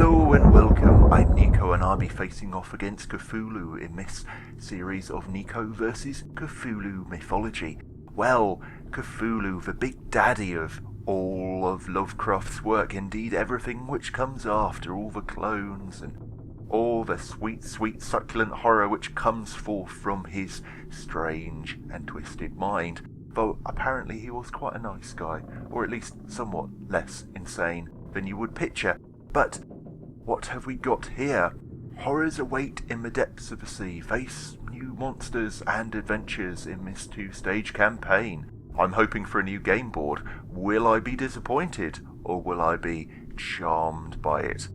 Hello and welcome, I'm Niko and I'll be facing off against Cthulhu in this series of Niko vs. Cthulhu mythology. Well, Cthulhu, the big daddy of all of Lovecraft's work, indeed everything which comes after, all the clones and all the sweet, sweet, succulent horror which comes forth from his strange and twisted mind. Though apparently he was quite a nice guy, or at least somewhat less insane than you would picture. But what have we got here? Horrors await in the depths of the sea. Face new monsters and adventures in this two-stage campaign. I'm hoping for a new game board. Will I be disappointed, or will I be charmed by it?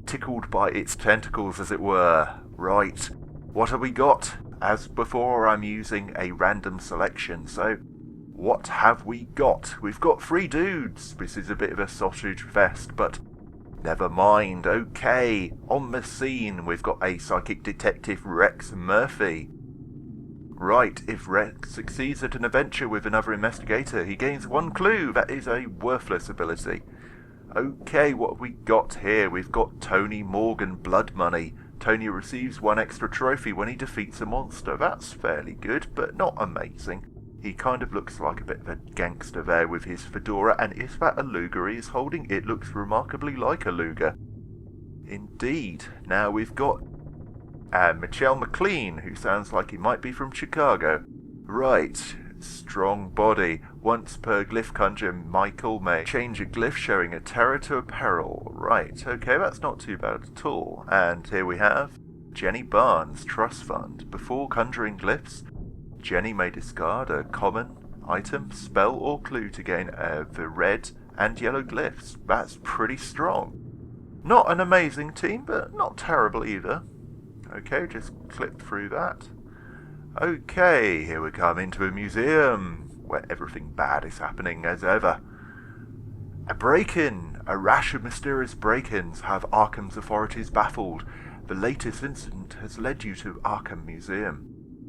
Tickled by its tentacles, as it were. Right, what have we got? As before, I'm using a random selection, so what have we got? We've got 3 dudes. This is a bit of a sausage fest, but never mind. Okay, on the scene, we've got a psychic detective, Rex Murphy. Right, if Rex succeeds at an adventure with another investigator, he gains 1 clue. That is a worthless ability. Okay, what have we got here? We've got Tony Morgan, Blood Money. Tony receives 1 extra trophy when he defeats a monster. That's fairly good, but not amazing. He kind of looks like a bit of a gangster there with his fedora, and is that a Luger he is holding? It looks remarkably like a Luger. Indeed. Now we've got Michelle McLean, who sounds like he might be from Chicago. Right. Strong body. Once per glyph conjure, Michael may change a glyph showing a terror to a peril. Right, okay, that's not too bad at all. And here we have Jenny Barnes, Trust Fund. Before conjuring glyphs, Jenny may discard a common item, spell or clue to gain the red and yellow glyphs. That's pretty strong. Not an amazing team, but not terrible either. Okay, just clip through that. Okay, here we come into a museum where everything bad is happening as ever. A break-in! A rash of mysterious break-ins have Arkham's authorities baffled. The latest incident has led you to Arkham Museum.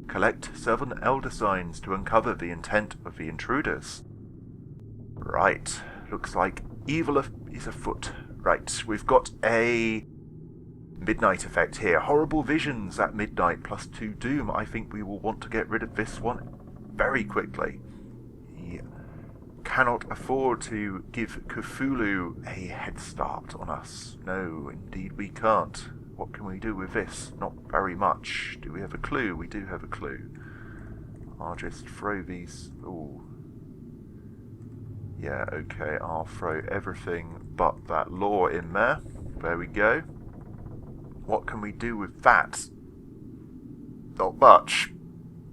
Collect 7 Elder Signs to uncover the intent of the intruders. Right, looks like evil is afoot. Right, we've got a midnight effect here. Horrible visions at midnight plus 2 doom. I think we will want to get rid of this one very quickly. He cannot afford to give Cthulhu a head start on us. No, indeed we can't. What can we do with this? Not very much. Do we have a clue? We do have a clue. I'll just throw these. Ooh. Yeah, okay, I'll throw everything but that law in there. There we go. What can we do with that? Not much.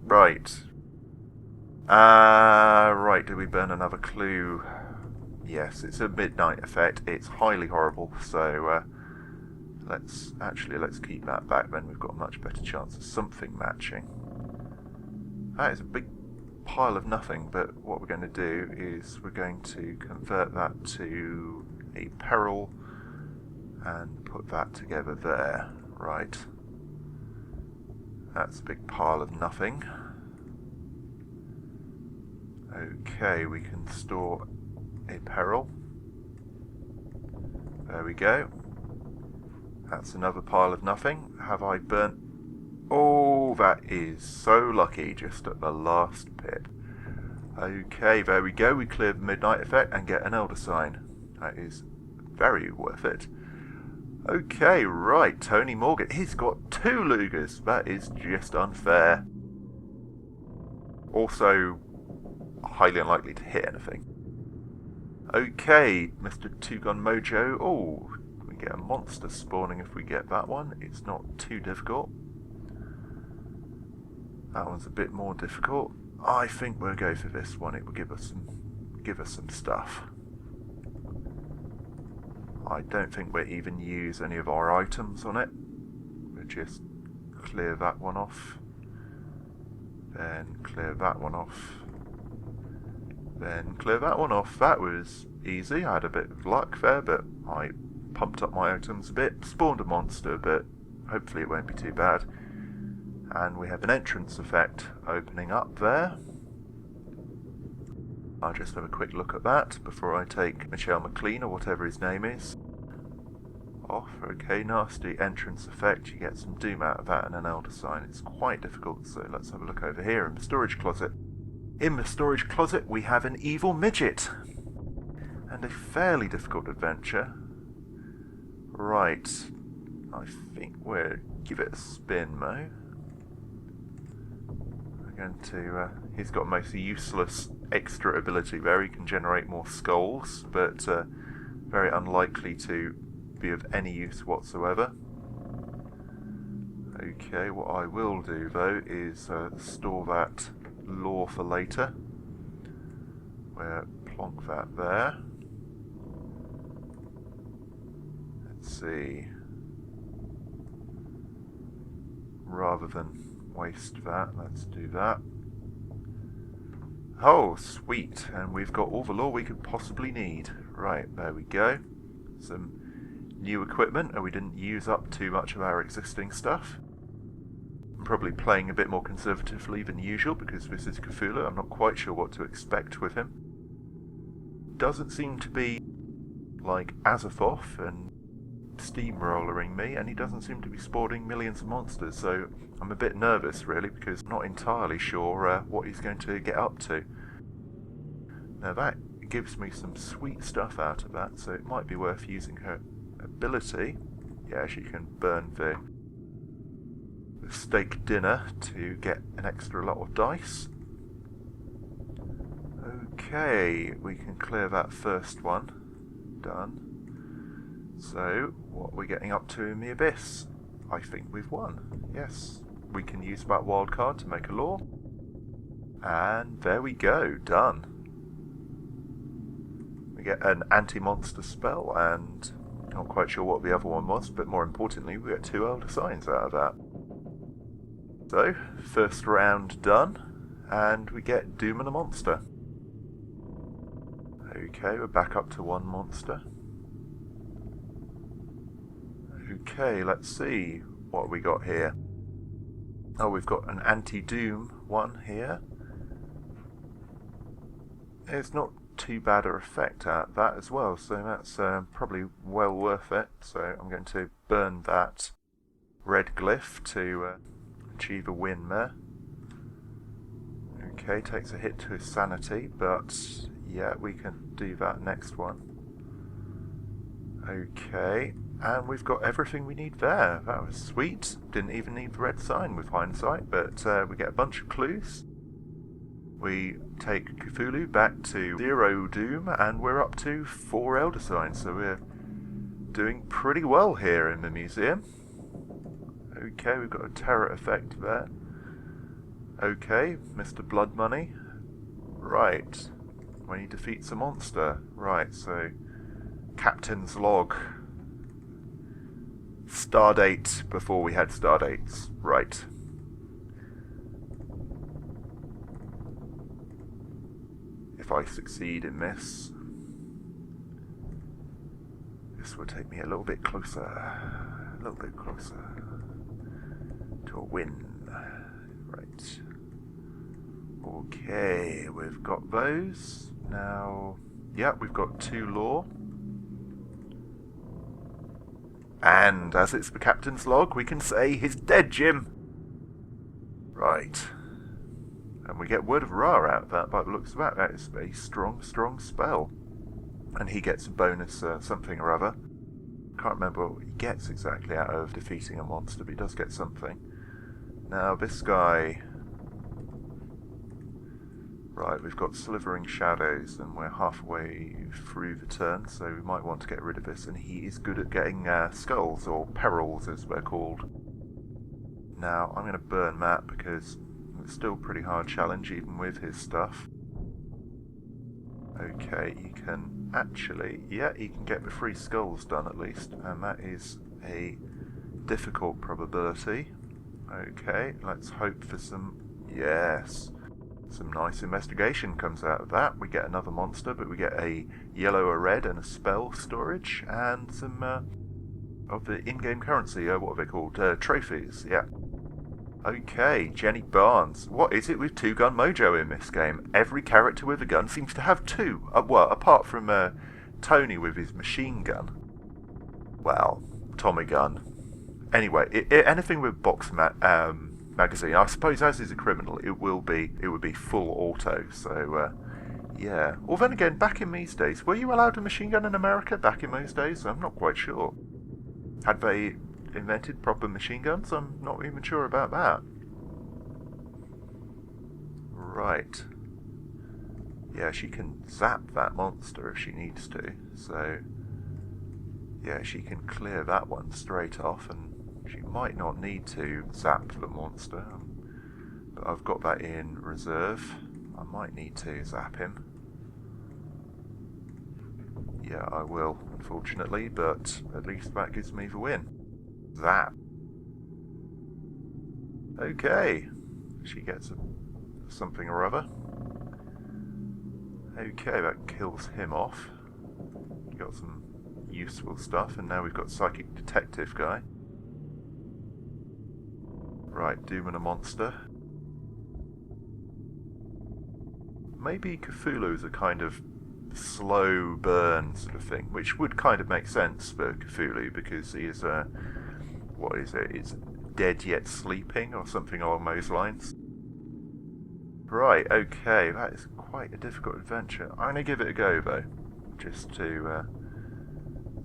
Right. Right, do we burn another clue? Yes, it's a midnight effect. It's highly horrible, so let's keep that back then. We've got a much better chance of something matching. That is a big pile of nothing, but what we're going to do is we're going to convert that to a peril and put that together there. Right. That's a big pile of nothing. Okay, we can store a peril. There we go. That's another pile of nothing. Have I burnt? Oh, that is so lucky, just at the last pip. Okay, there we go. We clear the midnight effect and get an Elder Sign. That is very worth it. Okay, right, Tony Morgan. He's got 2 Lugers. That is just unfair. Also, highly unlikely to hit anything. Okay, Mr. Two-Gun Mojo. Oh, we get a monster spawning if we get that one. It's not too difficult. That one's a bit more difficult. I think we'll go for this one. It will give us some stuff. I don't think we'll even use any of our items on it. We'll just clear that one off. Then clear that one off. Then clear that one off. That was easy. I had a bit of luck there, but I pumped up my items a bit. Spawned a monster, but hopefully it won't be too bad. And we have an entrance effect opening up there. I'll just have a quick look at that before I take Michelle McLean or whatever his name is off. Okay, nasty entrance effect. You get some doom out of that and an Elder Sign. It's quite difficult, so let's have a look over here in the storage closet. In the storage closet we have an evil midget. And a fairly difficult adventure. Right. I think we'll give it a spin, Mo. We're going to... he's got a mostly useless extra ability there. He can generate more skulls, but very unlikely to be of any use whatsoever. Okay, what I will do though is store that lore for later. We'll plonk that there. Let's see. Rather than waste that, let's do that. Oh, sweet, and we've got all the lore we could possibly need. Right, there we go. Some new equipment, and we didn't use up too much of our existing stuff. I'm probably playing a bit more conservatively than usual because this is Cthulhu. I'm not quite sure what to expect with him. Doesn't seem to be like Azathoth and steamrollering me, and he doesn't seem to be spawning millions of monsters, so I'm a bit nervous really because I'm not entirely sure what he's going to get up to. Now that gives me some sweet stuff out of that, so it might be worth using her ability. Yeah, she can burn the steak dinner to get an extra lot of dice. Okay, we can clear that first one. Done. So, what are we getting up to in the Abyss? I think we've won. Yes. We can use that wild card to make a lore. And there we go. Done. We get an anti-monster spell, and not quite sure what the other one was, but more importantly, we get 2 Elder Signs out of that. So, first round done, and we get Doom and a monster. Okay, we're back up to 1 monster. Okay, let's see what we got here. Oh, we've got an anti-Doom one here. It's not too bad a effect at that as well, so that's probably well worth it. So I'm going to burn that red glyph to achieve a win there. Okay, takes a hit to his sanity, but yeah, we can do that next one. Okay, and we've got everything we need there. That was sweet. Didn't even need the red sign with hindsight, but we get a bunch of clues. We take Cthulhu back to 0 Doom, and we're up to 4 Elder Signs, so we're doing pretty well here in the museum. Okay, we've got a terror effect there. Okay, Mr. Blood Money. Right, when he defeats a monster. Right, so Captain's Log. Stardate before we had stardates. Right. If I succeed in this, this will take me a little bit closer to a win. Right. Okay, we've got those. Now, yeah, we've got 2 lore. And as it's the Captain's Log, we can say he's dead, Jim. Right. And we get Word of Ra out of that by the looks of that. That is a strong, strong spell. And he gets a bonus something or other. Can't remember what he gets exactly out of defeating a monster, but he does get something. Now this guy... Right, we've got Slithering Shadows, and we're halfway through the turn, so we might want to get rid of this. And he is good at getting skulls, or perils as they're called. Now, I'm going to burn that because it's still a pretty hard challenge, even with his stuff. Okay, you can actually... Yeah, you can get the 3 skulls done at least, and that is a difficult probability. Okay, let's hope for some... Yes! Some nice investigation comes out of that. We get another monster, but we get a yellow, a red, and a spell storage, and some of the in-game currency. What are they called? Trophies, yeah. Okay, Jenny Barnes. What is it with 2-gun mojo in this game? Every character with a gun seems to have 2. Well, apart from Tony with his machine gun. Well, Tommy gun. Anyway, anything with magazine, I suppose, as is a criminal, it would be full auto. So yeah. Or then again, back in these days, were you allowed a machine gun in America back in those days? I'm not quite sure. Had they invented proper machine guns? I'm not even sure about that. Right. Yeah, she can zap that monster if she needs to. So yeah, she can clear that one straight off, and she might not need to zap the monster. But I've got that in reserve. I might need to zap him. Yeah, I will, unfortunately, but at least that gives me the win. Zap. Okay. She gets something or other. Okay, that kills him off. Got some useful stuff, and now we've got Psychic Detective guy. Right, Doom and a monster. Maybe Cthulhu's a kind of slow burn sort of thing, which would kind of make sense for Cthulhu, because he is what is it? It's dead yet sleeping, or something along those lines. Right, okay, that is quite a difficult adventure. I'm going to give it a go, though, just to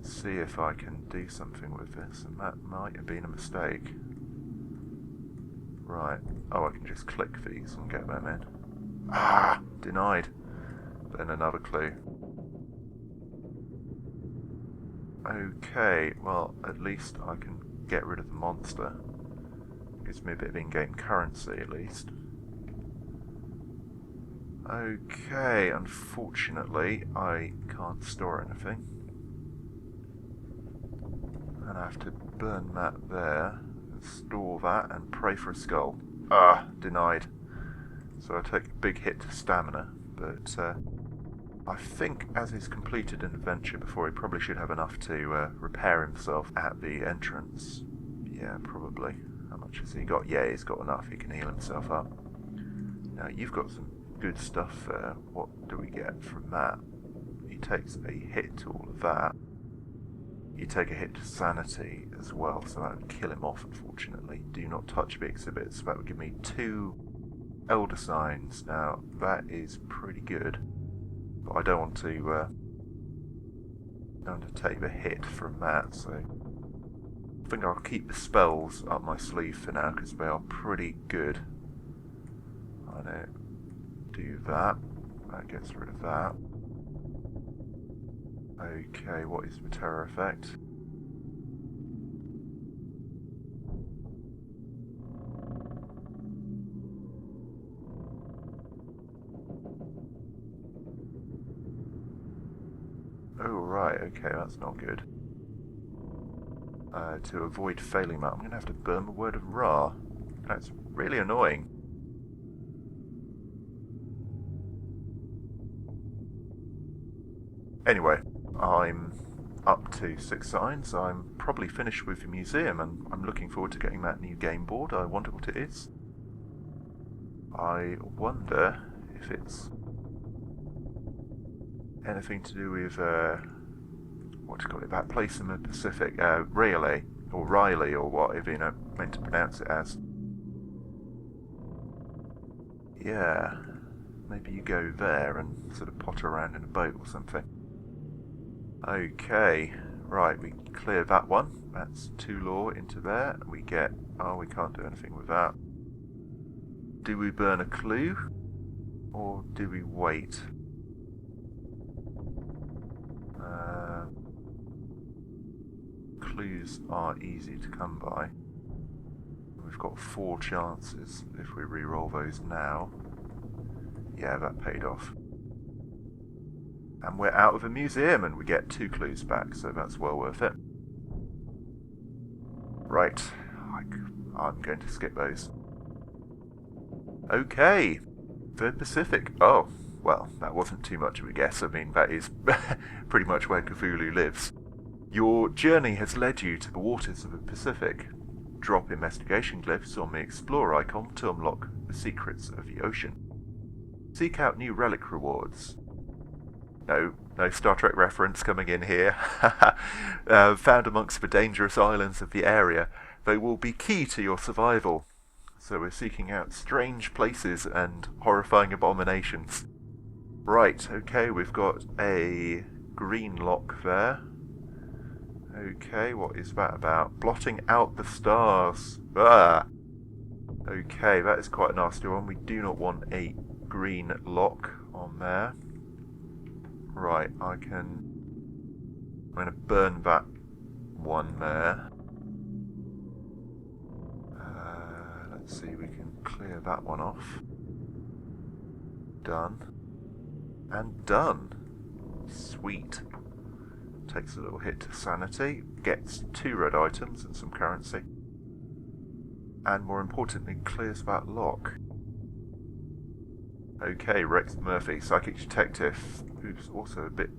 see if I can do something with this, and that might have been a mistake. Right, oh, I can just click these and get them in. Ah, denied. Then another clue. Okay, well, at least I can get rid of the monster. Gives me a bit of in-game currency, at least. Okay, unfortunately, I can't store anything. And I have to burn that there, and store that, and pray for a skull. Ah, denied. So I take a big hit to stamina, but I think as he's completed an adventure before, he probably should have enough to repair himself at the entrance. Yeah, probably. How much has he got? Yeah, he's got enough. He can heal himself up. Now, you've got some good stuff there. What do we get from that? He takes a hit to all of that. You take a hit to sanity as well, so that would kill him off, unfortunately. Do not touch the exhibits. That would give me 2 Elder Signs. Now, that is pretty good. But I don't want to take the hit from that, so I think I'll keep the spells up my sleeve for now, because they are pretty good. I know. Do that. That gets rid of that. Okay, what is the terror effect? Oh, right, okay, that's not good. To avoid failing that, I'm going to have to burn the word of Ra. That's really annoying. Anyway, I'm up to 6 signs. I'm probably finished with the museum, and I'm looking forward to getting that new game board. I wonder what it is. I wonder if it's anything to do with, what do you call it, that place in the Pacific, Rayleigh, or Riley, or whatever you meant to pronounce it as. Yeah, maybe you go there and sort of potter around in a boat or something. Okay, right, we clear that one. That's 2 lore into there. We get, oh, we can't do anything with that. Do we burn a clue? Or do we wait? Clues are easy to come by. We've got 4 chances if we re-roll those now. Yeah, that paid off. And we're out of a museum, and we get 2 clues back, so that's well worth it. Right, I'm going to skip those. Okay, the Pacific. Oh, well, that wasn't too much of a guess. I mean, that is pretty much where Cthulhu lives. Your journey has led you to the waters of the Pacific. Drop investigation glyphs on the Explore icon to unlock the secrets of the ocean. Seek out new relic rewards. No, No Star Trek reference coming in here. Found amongst the dangerous islands of the area, they will be key to your survival. So we're seeking out strange places and horrifying abominations. Right, okay, we've got a green lock there. Okay, what is that about? Blotting out the stars. Ah! Okay, that is quite a nasty one. We do not want a green lock on there. Right, I'm going to burn that one there. Let's see, we can clear that one off. Done. And done. Sweet. Takes a little hit to sanity, gets 2 red items and some currency, and more importantly clears that lock. Okay, Rex Murphy, psychic detective, who's also a bit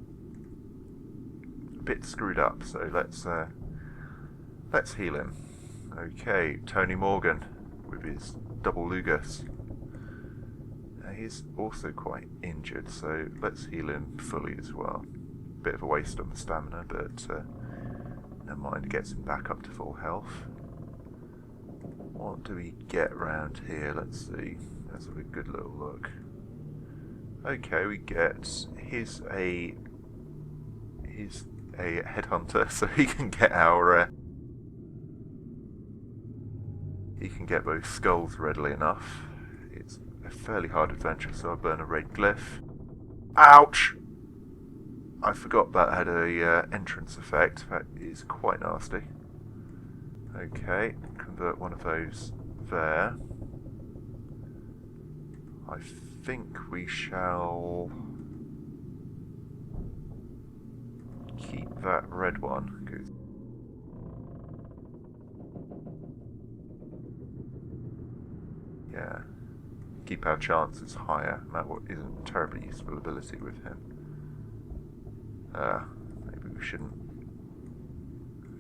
screwed up, so let's heal him. Okay, Tony Morgan with his double Lugus. He's also quite injured, so let's heal him fully as well. Bit of a waste on the stamina, but never mind, it gets him back up to full health. What do we get around here? Let's see. Let's have a good little look. Okay, we get he's a headhunter, so he can get our he can get those skulls readily enough. It's a fairly hard adventure, so I burn a red glyph. Ouch! I forgot that had a entrance effect. That is quite nasty. Okay, convert one of those there. I think we shall keep that red one, 'cause yeah, keep our chances higher. That isn't a terribly useful ability with him. Maybe we shouldn't.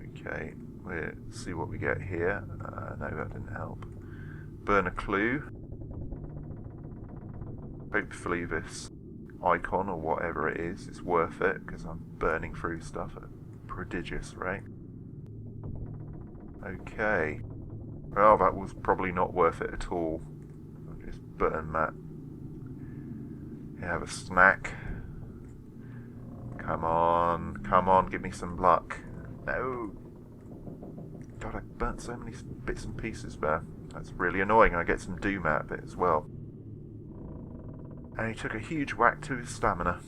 Okay, we'll see what we get here. No, that didn't help. Burn a clue. Hopefully this icon or whatever it is worth it, because I'm burning through stuff at a prodigious rate. Okay. Well, that was probably not worth it at all. I'll just burn that. Have a snack. Come on, give me some luck. No! God, I burnt so many bits and pieces there. That's really annoying. I get some doom out of it as well. And he took a huge whack to his stamina.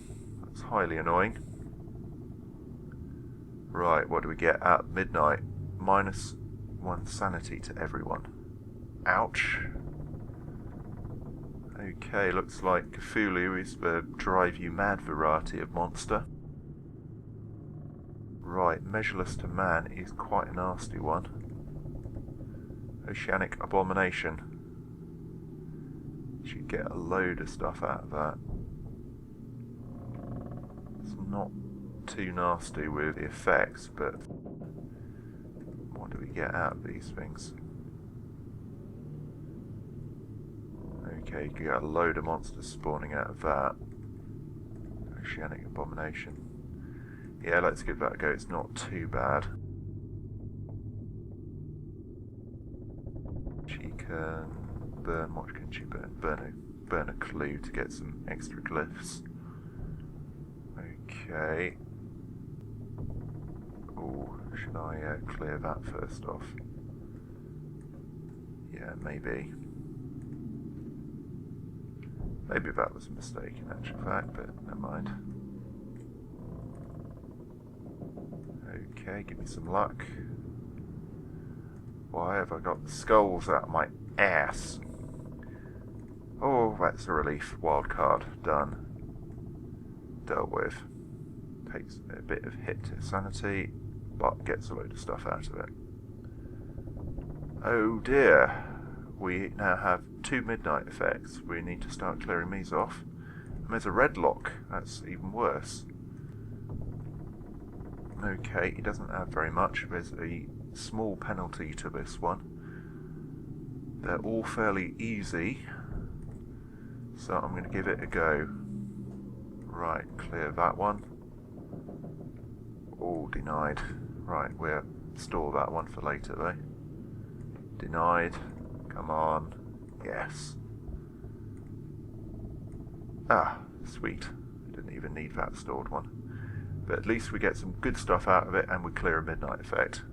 That's highly annoying. Right, what do we get at midnight? -1 sanity to everyone. Ouch. Okay, looks like Cthulhu is the drive you mad variety of monster. Right, measureless to man is quite a nasty one. Oceanic abomination. Should get a load of stuff out of that. It's not too nasty with the effects, but what do we get out of these things? Okay, you can get a load of monsters spawning out of that. Oceanic abomination. Yeah, let's give that a go. It's not too bad. She can burn. What can she burn? Burn a clue to get some extra glyphs. Okay. Oh, should I clear that first off? Yeah, maybe. Maybe that was a mistake in actual fact, but never mind. Okay, give me some luck. Why have I got the skulls out of my ass? Oh, that's a relief. Wild card. Done. Dealt with. Takes a bit of hit to sanity, but gets a load of stuff out of it. Oh dear. We now have 2 midnight effects. We need to start clearing these off. And there's a red lock. That's even worse. Okay, he doesn't have very much. There's a small penalty to this one. They're all fairly easy, so I'm going to give it a go. Right, clear that one. All denied. Right, we'll store that one for later though. Denied. Come on. Yes. Ah, sweet. Didn't even need that stored one. But at least we get some good stuff out of it and we clear a midnight effect.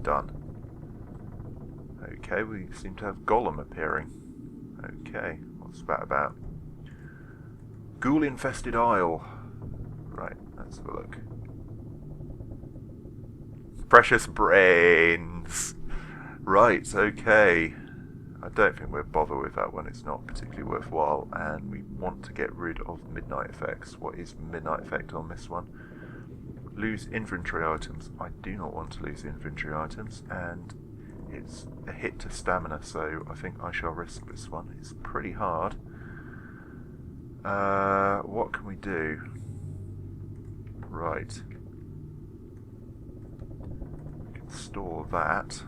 Done. Okay, we seem to have Golem appearing. Okay, what's that about? Ghoul-infested isle. Right, let's have a look. Precious brains! Right, okay. I don't think we'll bother with that one, it's not particularly worthwhile, and we want to get rid of midnight effects. What is midnight effect on this one? Lose inventory items. I do not want to lose inventory items, and it's a hit to stamina, so I think I shall risk this one. It's pretty hard. What can we do? Right. We can store that.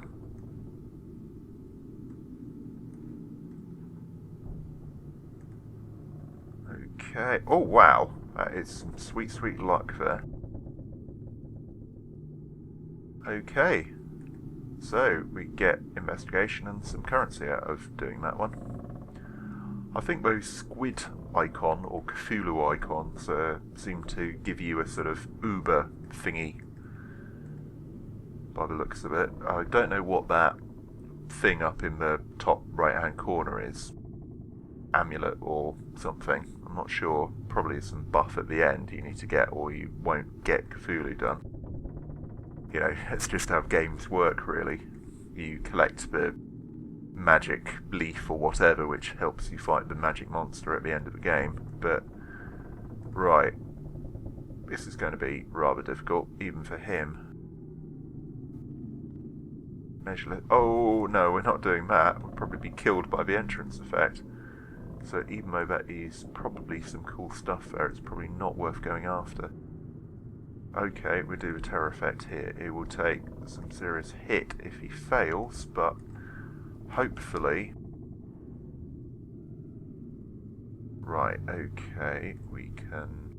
Okay. Oh, wow. That is some sweet, sweet luck there. Okay. So, we get investigation and some currency out of doing that one. I think those squid icon or Cthulhu icons seem to give you a sort of Uber thingy by the looks of it. I don't know what that thing up in the top right hand corner is. Amulet or something. I'm not sure. Probably some buff at the end you need to get or you won't get Cthulhu done. You know, it's just how games work really. You collect the magic leaf or whatever which helps you fight the magic monster at the end of the game. But, right. This is going to be rather difficult, even for him. Measureless. Oh, no, we're not doing that. We'll probably be killed by the entrance effect. So even though that is probably some cool stuff there, it's probably not worth going after. Okay, we'll do the terror effect here. It will take some serious hit if he fails, but hopefully... Right, okay, we can...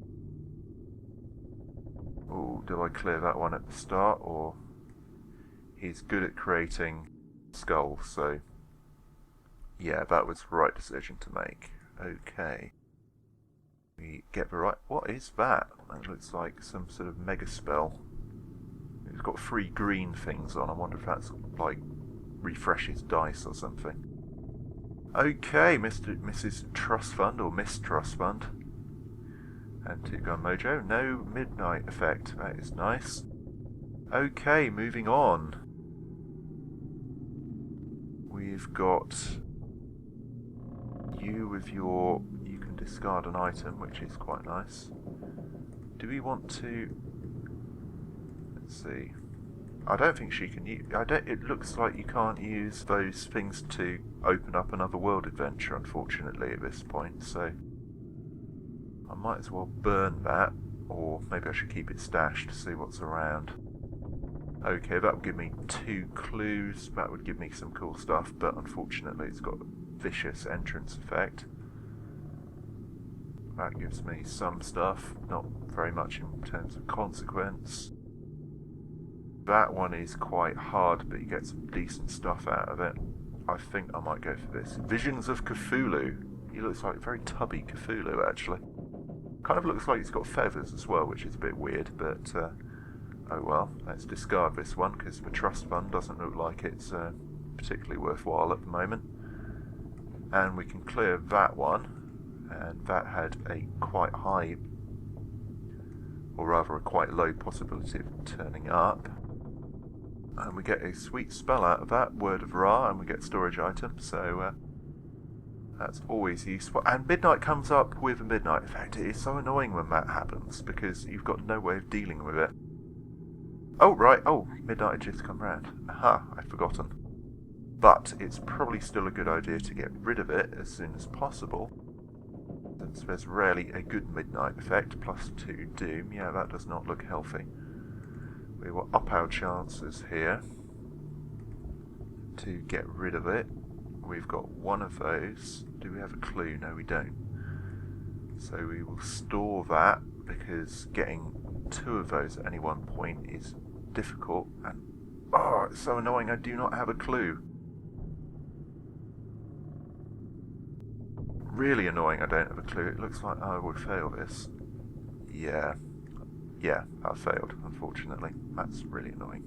Oh, do I clear that one at the start, or... He's good at creating skulls, so... Yeah, that was the right decision to make. Okay. We get the right... What is that? That looks like some sort of mega spell. It's got 3 green things on. I wonder if that's like refreshes dice or something. Okay, Mrs. Trust Fund or Miss Trust Fund. And 2-gun mojo. No midnight effect. That is nice. Okay, moving on. We've got you with your... You can discard an item, which is quite nice. Do we want to... Let's see. I don't think she can use... It looks like you can't use those things to open up another world adventure, unfortunately, at this point, so... I might as well burn that, or maybe I should keep it stashed to see what's around. Okay, that would give me 2 clues, that would give me some cool stuff, but unfortunately it's got a vicious entrance effect. That gives me some stuff, not very much in terms of consequence. That one is quite hard, but you get some decent stuff out of it. I think I might go for this. Visions of Cthulhu. He looks like a very tubby Cthulhu, actually. Kind of looks like he's got feathers as well, which is a bit weird, but oh well. Let's discard this one, because the trust fund doesn't look like it's particularly worthwhile at the moment. And we can clear that one. And that had a quite high, or rather a quite low possibility of turning up. And we get a sweet spell out of that, Word of Ra, and we get storage items, so that's always useful. And Midnight comes up with a Midnight effect. It is so annoying when that happens, because you've got no way of dealing with it. Oh, right, oh, Midnight had just come round. Aha, I'd forgotten. But it's probably still a good idea to get rid of it as soon as possible. Since there's rarely a good midnight effect, plus 2 doom. Yeah, that does not look healthy. We will up our chances here to get rid of it. We've got one of those. Do we have a clue? No, we don't. So we will store that, because getting two of those at any one point is difficult, and oh, it's so annoying I do not have a clue. Really annoying I don't have a clue. It looks like I would fail this. Yeah, I failed, unfortunately. That's really annoying.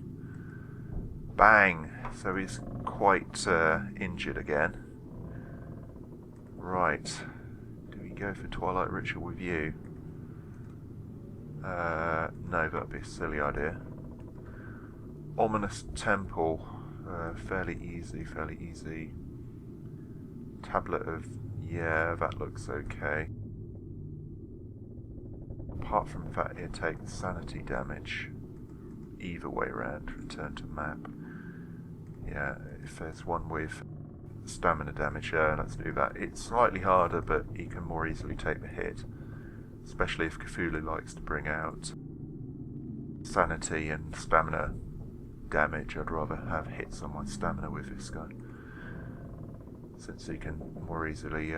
Bang! So he's quite injured again. Right. Do we go for Twilight Ritual with you? No, that'd be a silly idea. Ominous Temple. Fairly easy. Tablet of... yeah, that looks okay. Apart from that, it takes sanity damage. Either way around. Return to map. Yeah, if there's one with stamina damage, let's do that. It's slightly harder, but he can more easily take the hit. Especially if Cthulhu likes to bring out sanity and stamina damage. I'd rather have hits on my stamina with this guy, since he can more easily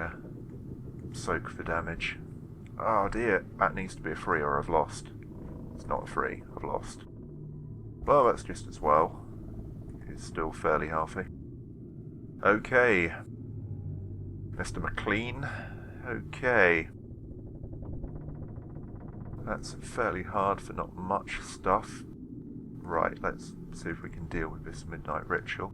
soak the damage. Oh dear, that needs to be a 3 or I've lost. It's not a 3, I've lost. Well, that's just as well. He's still fairly healthy. Okay. Mr. McLean. Okay. That's fairly hard for not much stuff. Right, let's see if we can deal with this midnight ritual.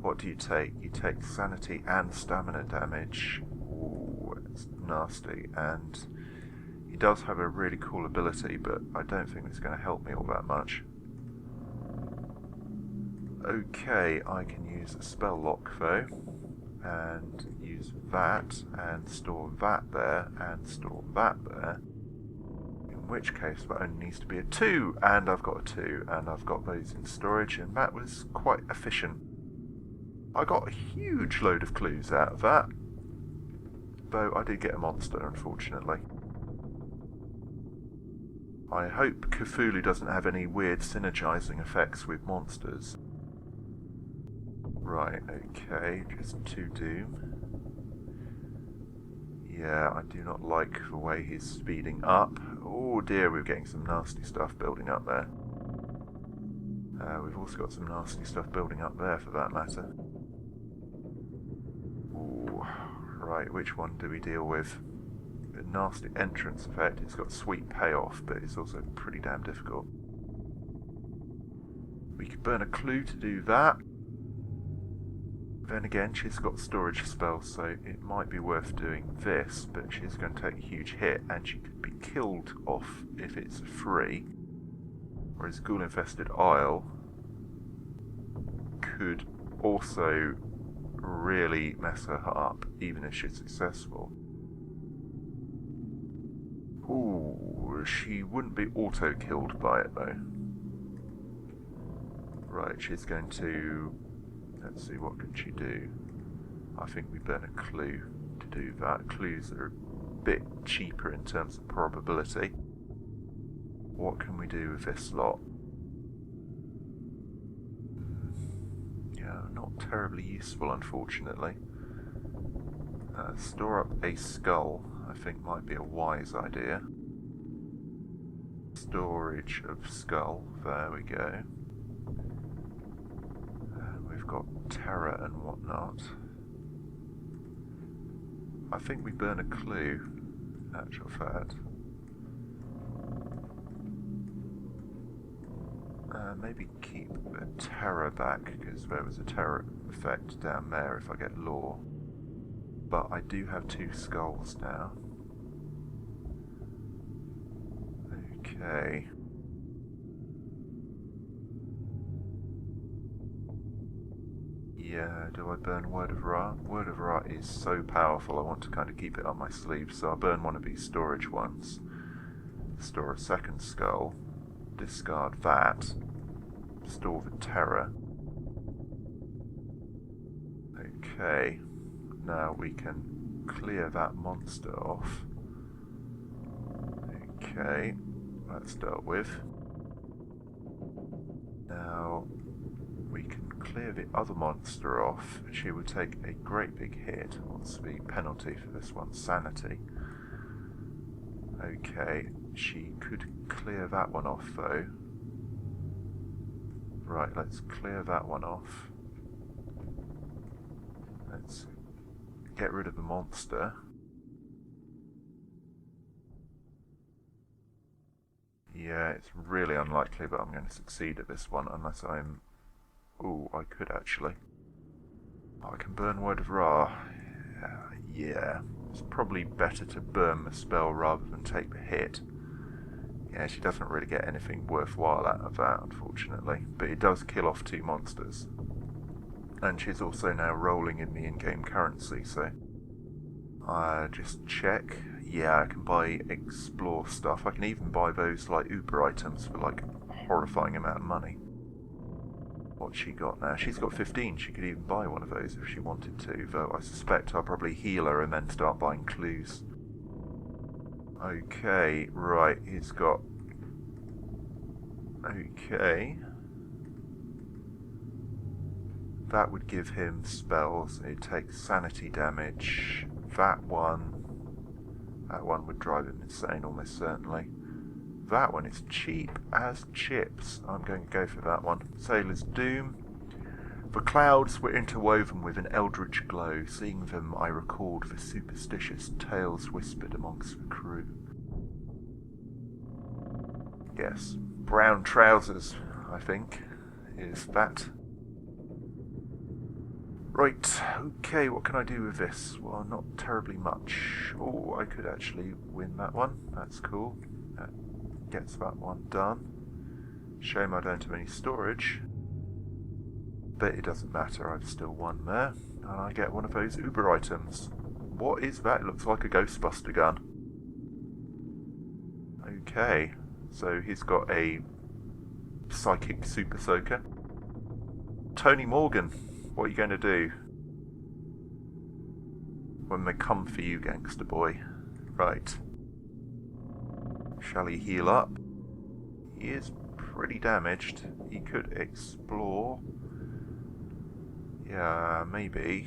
What do you take? You take sanity and stamina damage. Ooh, it's nasty. And he does have a really cool ability, but I don't think it's going to help me all that much. Okay, I can use a spell lock though, and use that, and store that there, and store that there. In which case that only needs to be a 2, and I've got a 2, and I've got those in storage, and that was quite efficient. I got a huge load of clues out of that, though I did get a monster, unfortunately. I hope Cthulhu doesn't have any weird synergizing effects with monsters. Right, okay, just 2 doom. Yeah, I do not like the way he's speeding up. Oh dear, we're getting some nasty stuff building up there. We've also got some nasty stuff building up there, for that matter. Ooh, right, which one do we deal with? A nasty entrance effect. It's got sweet payoff, but it's also pretty damn difficult. We could burn a clue to do that. Then again, she's got storage spells, so it might be worth doing this, but she's going to take a huge hit, and she could be killed off if it's free. Whereas Ghoul-Infested Isle could also really mess her up, even if she's successful. Ooh, she wouldn't be auto-killed by it, though. Right, she's going to... let's see, what can she do? I think we burn a clue to do that. Clues are a bit cheaper in terms of probability. What can we do with this lot? Yeah, not terribly useful, unfortunately. Store up a skull, I think might be a wise idea. Storage of skull, there we go. We've got terror and whatnot. I think we burn a clue, in actual fact. Maybe keep a terror back, because there was a terror effect down there if I get lore. But I do have 2 skulls now. Okay. Yeah, do I burn Word of Ra? Word of Ra is so powerful, I want to kind of keep it on my sleeve, so I'll burn one of these storage ones. Store a second skull. Discard that. Store the terror. Okay. Now we can clear that monster off. Okay. That's dealt with. Now we can clear the other monster off. She would take a great big hit. What's the penalty for this one? Sanity. Okay, She could clear that one off though. Right, let's clear that one off. Let's get rid of the monster. Yeah, it's really unlikely that I'm going to succeed at this one unless I'm... Ooh, I could actually. Oh, I can burn Word of Ra. Yeah, it's probably better to burn the spell rather than take the hit. Yeah, she doesn't really get anything worthwhile out of that, unfortunately. But it does kill off 2 monsters. And she's also now rolling in the in-game currency, so... just check. Yeah, I can buy explore stuff. I can even buy those, like, Uber items for, like, a horrifying amount of money. What's she got now? She's got 15. She could even buy one of those if she wanted to, though I suspect I'll probably heal her and then start buying clues. Okay, right, he's got... Okay. That would give him spells. It takes sanity damage. That one would drive him insane almost certainly. That one is cheap as chips. I'm going to go for that one. Sailor's Doom. The clouds were interwoven with an eldritch glow. Seeing them, I recalled the superstitious tales whispered amongst the crew. Yes, brown trousers, I think, is that. Right, okay, what can I do with this? Well, not terribly much. Oh, I could actually win that one. That's cool. That gets that one done. Shame I don't have any storage. But it doesn't matter, I've still won there. And I get one of those Uber items. What is that? It looks like a Ghostbuster gun. Okay, so he's got a psychic super soaker. Tony Morgan, what are you going to do? When they come for you, gangster boy. Right. Shall he heal up? He is pretty damaged. He could explore. Yeah, maybe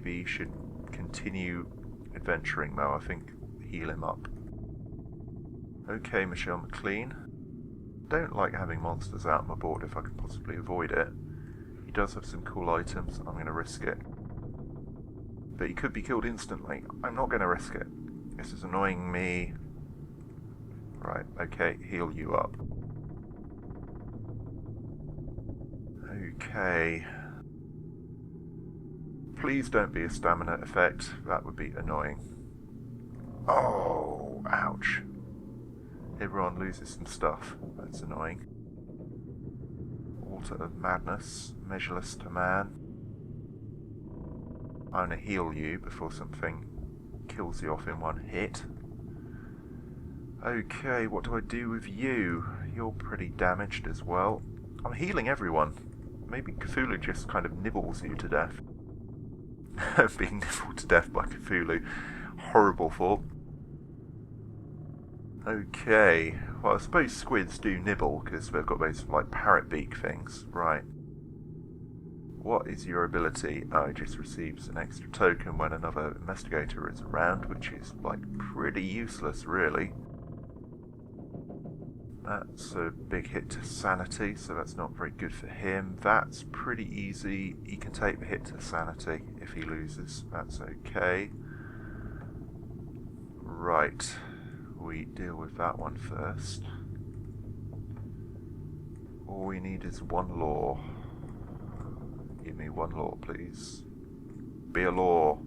he should continue adventuring though. I think heal him up. Okay, Michelle McLean. Don't like having monsters out on my board if I can possibly avoid it. He does have some cool items. I'm going to risk it. But he could be killed instantly. I'm not going to risk it. This is annoying me. Right, okay, heal you up. Okay. Please don't be a stamina effect. That would be annoying. Oh, ouch. Everyone loses some stuff. That's annoying. Water of Madness. Measureless to man. I'm going to heal you before something kills you off in one hit. Okay, what do I do with you? You're pretty damaged as well. I'm healing everyone. Maybe Cthulhu just kind of nibbles you to death. Being nibbled to death by Cthulhu. Horrible thought. Okay, well I suppose squids do nibble because they've got those like parrot beak things. Right. What is your ability? Oh, it just receives an extra token when another investigator is around, which is like pretty useless really. That's a big hit to sanity, so that's not very good for him. That's pretty easy. He can take the hit to sanity if he loses. That's okay. Right. We deal with that one first. All we need is one law. Give me one law, please. Be a law.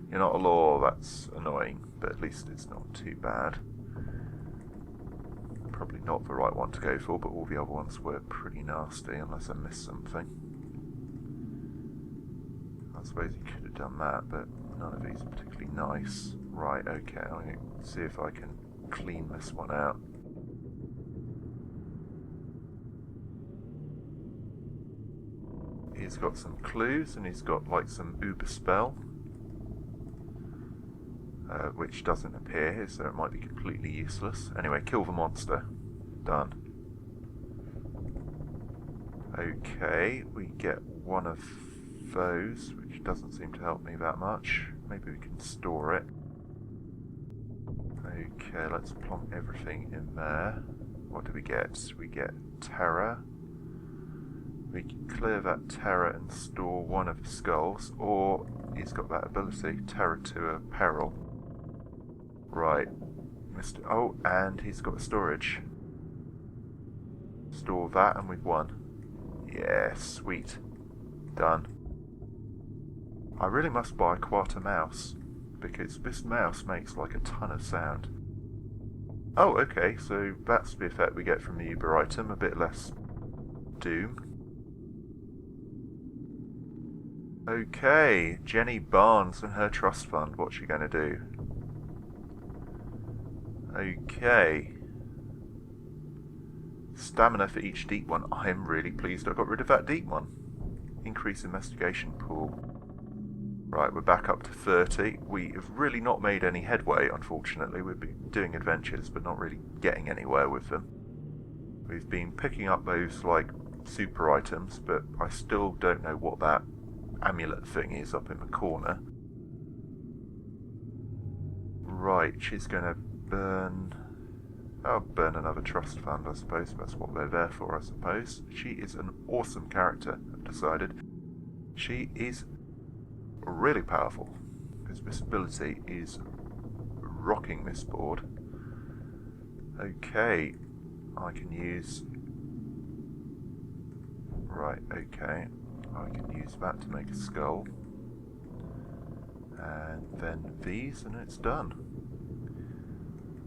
You're not a law, that's annoying, but at least it's not too bad. Probably not the right one to go for, but all the other ones were pretty nasty, unless I missed something. I suppose you could have done that, but none of these are particularly nice. Right, okay, I'm going to see if I can clean this one out. He's got some clues, and he's got like some Uber spell. Which doesn't appear here, so it might be completely useless. Anyway, kill the monster. Done. Okay, we get one of those, which doesn't seem to help me that much. Maybe we can store it. Okay, let's plonk everything in there. What do we get? We get terror. We can clear that terror and store one of the skulls, or he's got that ability, terror to a peril. Right, oh, and he's got storage. Store that, and we've won. Yeah, sweet. Done. I really must buy quite a mouse, because this mouse makes like a ton of sound. Oh, okay, so that's the effect we get from the Uber item, a bit less doom. Okay, Jenny Barnes and her trust fund, what's she going to do? Okay. Stamina for each deep one. I am really pleased I got rid of that deep one. Increase investigation pool. Right, we're back up to 30. We have really not made any headway, unfortunately. We've been doing adventures, but not really getting anywhere with them. We've been picking up those, like, super items, but I still don't know what that amulet thing is up in the corner. Right, she's going to burn... I'll burn another trust fund, I suppose. That's what they're there for, I suppose. She is an awesome character, I've decided. She is really powerful, because this ability is rocking this board. Okay, I can use... Right, okay. I can use that to make a skull. And then these, and it's done.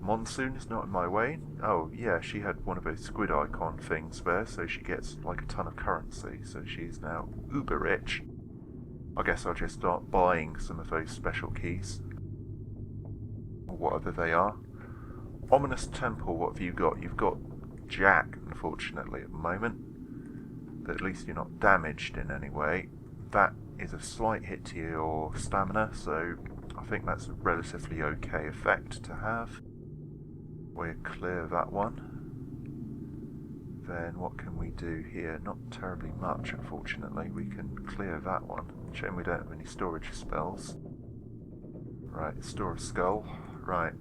Monsoon is not in my way. Oh, yeah, she had one of those squid icon things there, so she gets like a ton of currency. So she's now uber rich. I guess I'll just start buying some of those special keys. Or whatever they are. Ominous Temple, what have you got? You've got Jack, unfortunately, at the moment. But at least you're not damaged in any way. That is a slight hit to your stamina, so I think that's a relatively okay effect to have. We'll clear that one. Then what can we do here? Not terribly much, unfortunately. We can clear that one. Shame we don't have any storage spells. Right, store a skull. Right.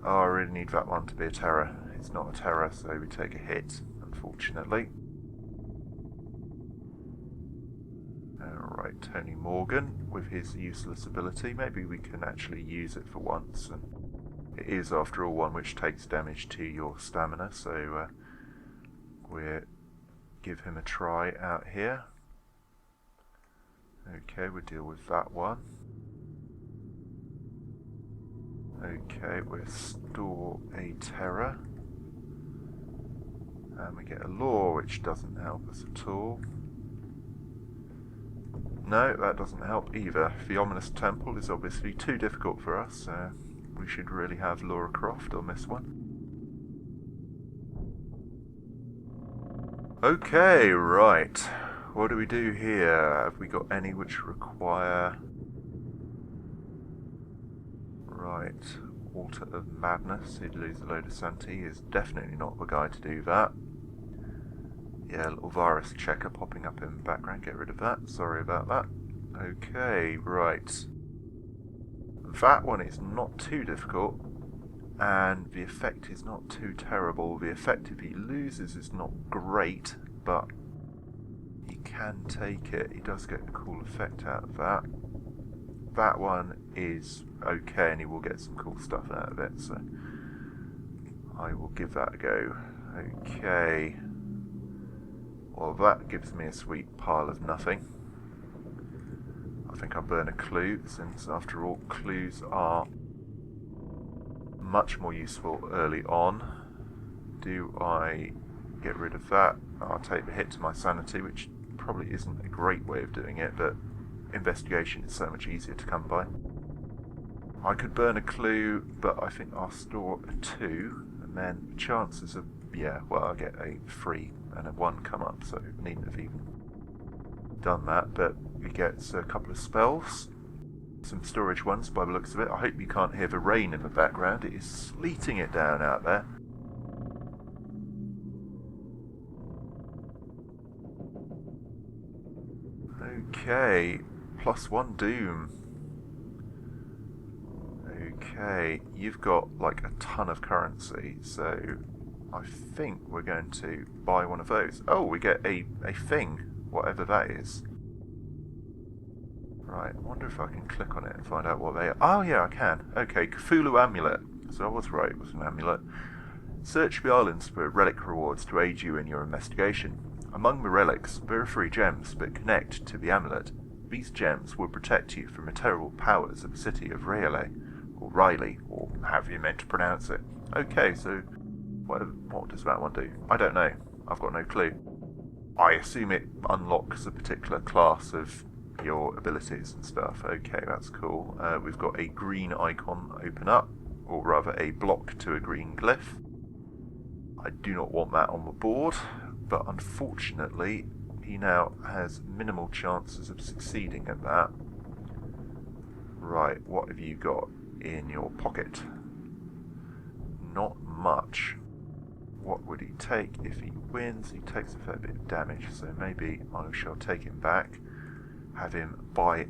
Oh, I really need that one to be a terror. It's not a terror, so we take a hit, unfortunately. Alright, Tony Morgan with his useless ability. Maybe we can actually use it for once. And it is, after all, one which takes damage to your stamina, so we'll give him a try out here. Okay, we'll deal with that one. Okay, we'll store a terror. And we get a law, which doesn't help us at all. No, that doesn't help either. The Ominous Temple is obviously too difficult for us. We should really have Laura Croft on this one. Okay, right. What do we do here? Have we got any which require... Right. Water of Madness. He'd lose a load of sanity. He is definitely not the guy to do that. Yeah, a little virus checker popping up in the background. Get rid of that. Sorry about that. Okay, right. That one is not too difficult, and the effect is not too terrible. The effect, if he loses, is not great, but he can take it. He does get a cool effect out of that. That one is okay, and he will get some cool stuff out of it, so I will give that a go. Okay. Well, that gives me a sweet pile of nothing. I think I'll burn a clue, since after all, clues are much more useful early on. Do I get rid of that? I'll take the hit to my sanity, which probably isn't a great way of doing it, but investigation is so much easier to come by. I could burn a clue, but I think I'll store a 2, and then chances of, yeah, well, I'll get a 3 and a 1 come up, so needn't have even done that, but we get a couple of spells, some storage ones by the looks of it. I hope you can't hear the rain in the background. It is sleeting it down out there. Okay, +1 doom. Okay, you've got like a ton of currency, so I think we're going to buy one of those. Oh, we get a thing, whatever that is. Right, I wonder if I can click on it and find out what they are. Oh yeah, I can. Okay, Cthulhu Amulet. So I was right, it was an amulet. Search the islands for relic rewards to aid you in your investigation. Among the relics, there are 3 gems that connect to the amulet. These gems will protect you from the terrible powers of the city of Rayleigh, or Riley, or however you meant to pronounce it. Okay, so what does that one do? I don't know. I've got no clue. I assume it unlocks a particular class of your abilities and stuff. Okay, that's cool. We've got a green icon open up, or rather a block to a green glyph. I do not want that on the board, but unfortunately he now has minimal chances of succeeding at that. Right, what have you got in your pocket? Not much. What would he take if he wins? He takes a fair bit of damage, so maybe I shall take him back, have him buy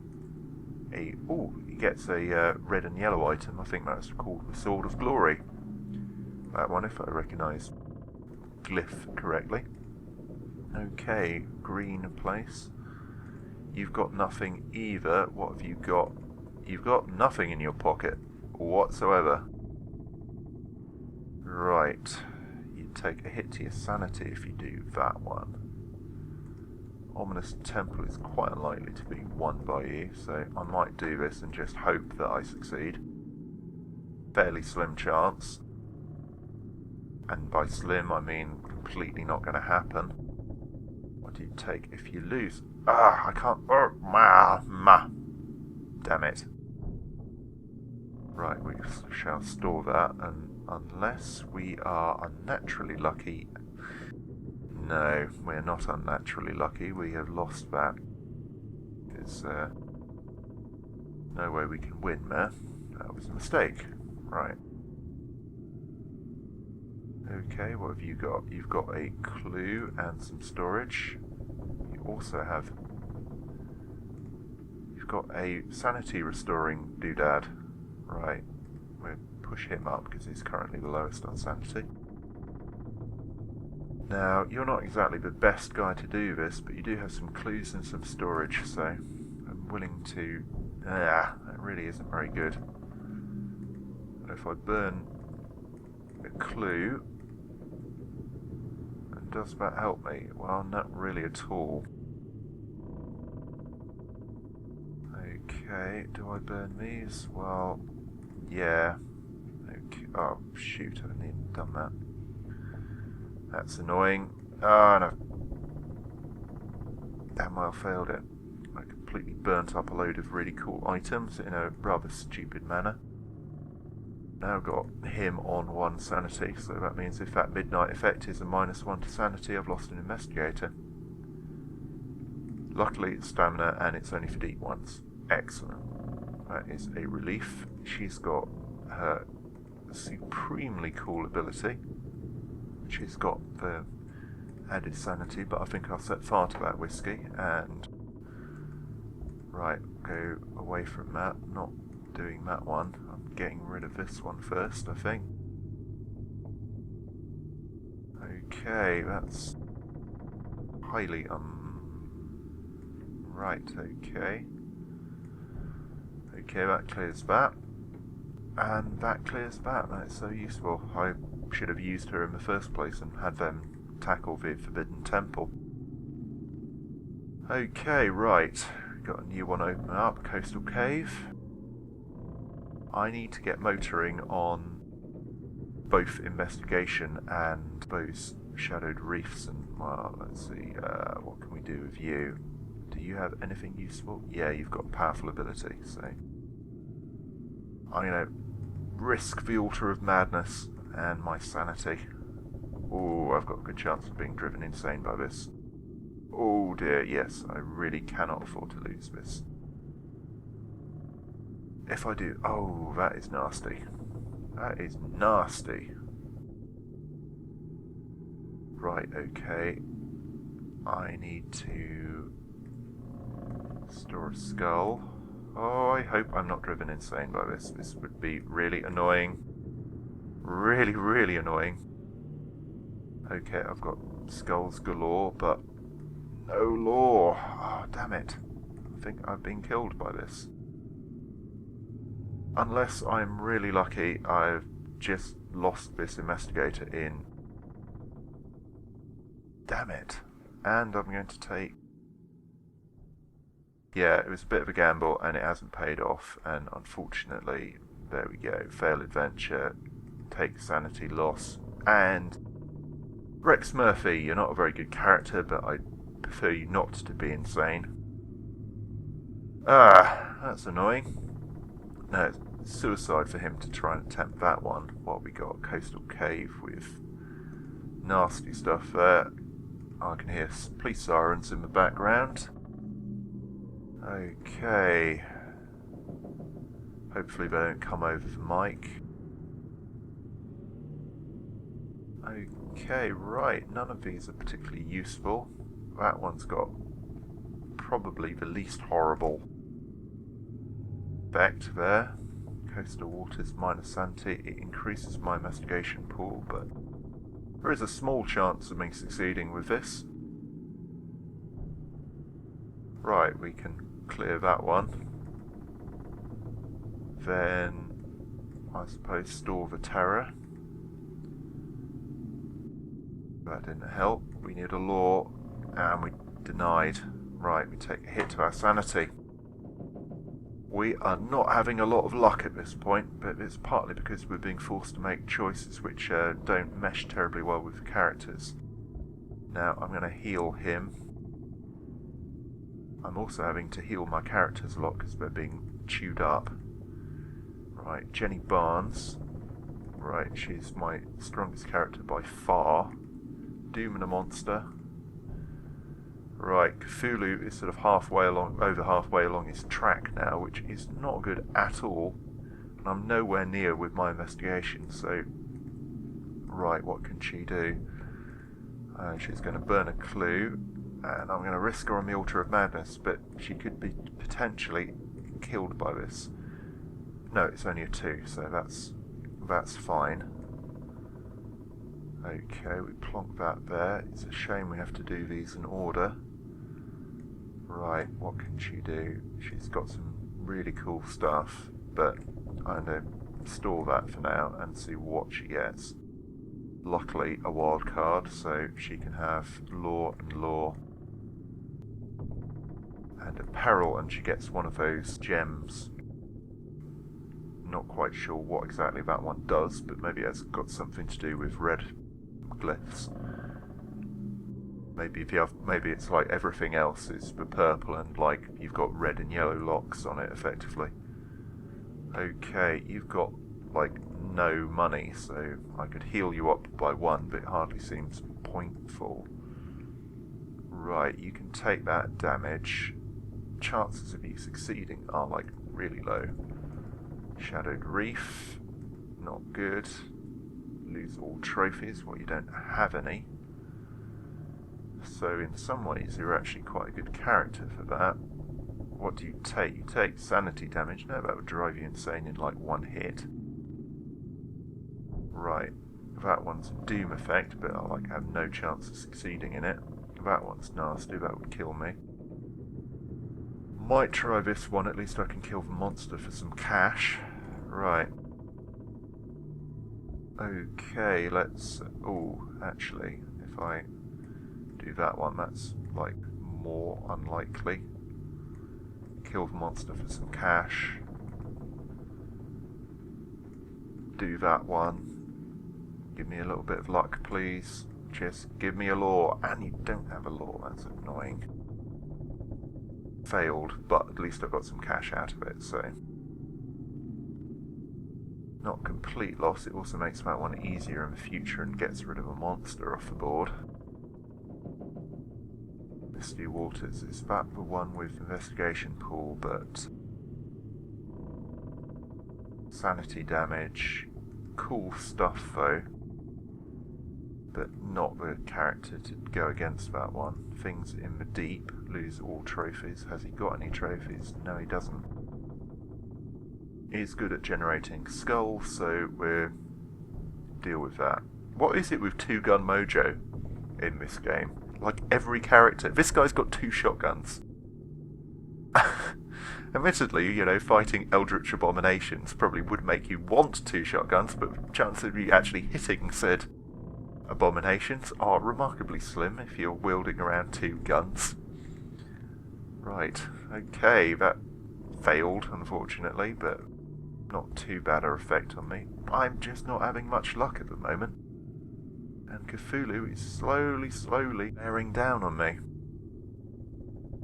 a... Oh, he gets a red and yellow item. I think that's called the Sword of Glory. That one, if I recognise glyph correctly. Okay, green place. You've got nothing either. What have you got? You've got nothing in your pocket whatsoever. Right. You take a hit to your sanity if you do that one. Ominous Temple is quite unlikely to be won by you, so I might do this and just hope that I succeed. Fairly slim chance. And by slim, I mean completely not going to happen. What do you take if you lose? Ah, I can't... Damn it. Right, we shall store that, and unless we are unnaturally lucky... No, we're not unnaturally lucky. We have lost that. There's no way we can win there. That was a mistake. Right. Okay, what have you got? You've got a clue and some storage. You also have... You've got a sanity restoring doodad. Right. We'll push him up because he's currently the lowest on sanity. Now, you're not exactly the best guy to do this, but you do have some clues and some storage, so I'm willing to... that really isn't very good. If I burn a clue... Does that help me? Well, not really at all. Okay, do I burn these? Well, yeah. Okay. Oh, shoot, I haven't even done that. That's annoying. Oh, no. Damn well failed it. I completely burnt up a load of really cool items in a rather stupid manner. Now got him on 1 sanity, so that means if that midnight effect is a -1 to sanity, I've lost an investigator. Luckily it's stamina and it's only for deep ones. Excellent. That is a relief. She's got her supremely cool ability. She's got the added sanity, but I think I'll set fire to that whiskey and... Right, go away from that, not doing that one. I'm getting rid of this one first, I think. Okay, that's highly right, okay. Okay, that clears that. And that clears that. That's so useful. I should have used her in the first place and had them tackle the Forbidden Temple. Okay, right. Got a new one open up, Coastal Cave. I need to get motoring on both investigation and those shadowed reefs, and well, let's see, what can we do with you? Do you have anything useful? Yeah, you've got powerful ability, so I'm gonna risk the Altar of Madness and my sanity. Oh, I've got a good chance of being driven insane by this. Oh dear, yes, I really cannot afford to lose this. If I do... Oh, that is nasty. That is nasty. Right, okay. I need to store a skull. Oh, I hope I'm not driven insane by this. This would be really annoying. Really, really annoying. Okay, I've got skulls galore, but no lore. Oh, damn it. I think I've been killed by this. Unless I'm really lucky, I've just lost this investigator in. Damn it. And I'm going to take... Yeah, it was a bit of a gamble and it hasn't paid off, and unfortunately, there we go. Fail adventure, take sanity loss, and Rex Murphy, you're not a very good character, but I prefer you not to be insane. Ah, that's annoying. No, it's suicide for him to try and attempt that one. What we got? Coastal cave with nasty stuff there. I can hear police sirens in the background. Okay. Hopefully they don't come over the mic. Okay, right. None of these are particularly useful. That one's got probably the least horrible effect there. Coastal waters minus sanity. It increases my investigation pool, but there is a small chance of me succeeding with this. Right, we can clear that one. Then, I suppose, store the terror. That didn't help. We need a law, and we denied. Right, we take a hit to our sanity. We are not having a lot of luck at this point, but it's partly because we're being forced to make choices which don't mesh terribly well with the characters. Now, I'm going to heal him. I'm also having to heal my characters a lot because they're being chewed up. Right, Jenny Barnes. Right, she's my strongest character by far. Doom and a monster. Right, Cthulhu is sort of over halfway along his track now, which is not good at all. And I'm nowhere near with my investigation, so... Right, what can she do? She's going to burn a clue, and I'm going to risk her on the Altar of Madness, but she could be potentially killed by this. No, it's only a 2, so that's fine. Okay, we plonk that there. It's a shame we have to do these in order. Right, what can she do? She's got some really cool stuff, but I'm going to store that for now and see what she gets. Luckily, a wild card, so she can have law and law. And a peril, and she gets one of those gems. Not quite sure what exactly that one does, but maybe it's got something to do with red glyphs. Maybe it's like everything else is the purple and like you've got red and yellow locks on it effectively. Okay, you've got like no money, so I could heal you up by 1, but it hardly seems pointful. Right, you can take that damage. Chances of you succeeding are like really low. Shadowed Reef, not good. Lose all trophies, well, you don't have any. So in some ways you're actually quite a good character for that. What do you take? You take sanity damage. No, that would drive you insane in like 1 hit. Right, that one's a doom effect, but I have no chance of succeeding in it. That one's nasty, that would kill me. Might try this one, at least I can kill the monster for some cash. Right. Okay, let's... Oh, actually, if I do that one, that's, like, more unlikely. Kill the monster for some cash. Do that one. Give me a little bit of luck, please. Just give me a law. And you don't have a law, that's annoying. Failed, but at least I've got some cash out of it, so... Not complete loss, it also makes that one easier in the future and gets rid of a monster off the board. Misty Waters, is that the one with investigation pool, but... Sanity damage, cool stuff though, but not the character to go against that one. Things in the deep, lose all trophies. Has he got any trophies? No, he doesn't. is good at generating skulls, so we'll deal with that. What is it with two-gun mojo in this game? Like every character. This guy's got 2 shotguns. Admittedly, you know, fighting eldritch abominations probably would make you want 2 shotguns, but chances of you actually hitting said abominations are remarkably slim if you're wielding around 2 guns. Right, okay, that failed, unfortunately, but not too bad a effect on me. I'm just not having much luck at the moment. And Cthulhu is slowly bearing down on me.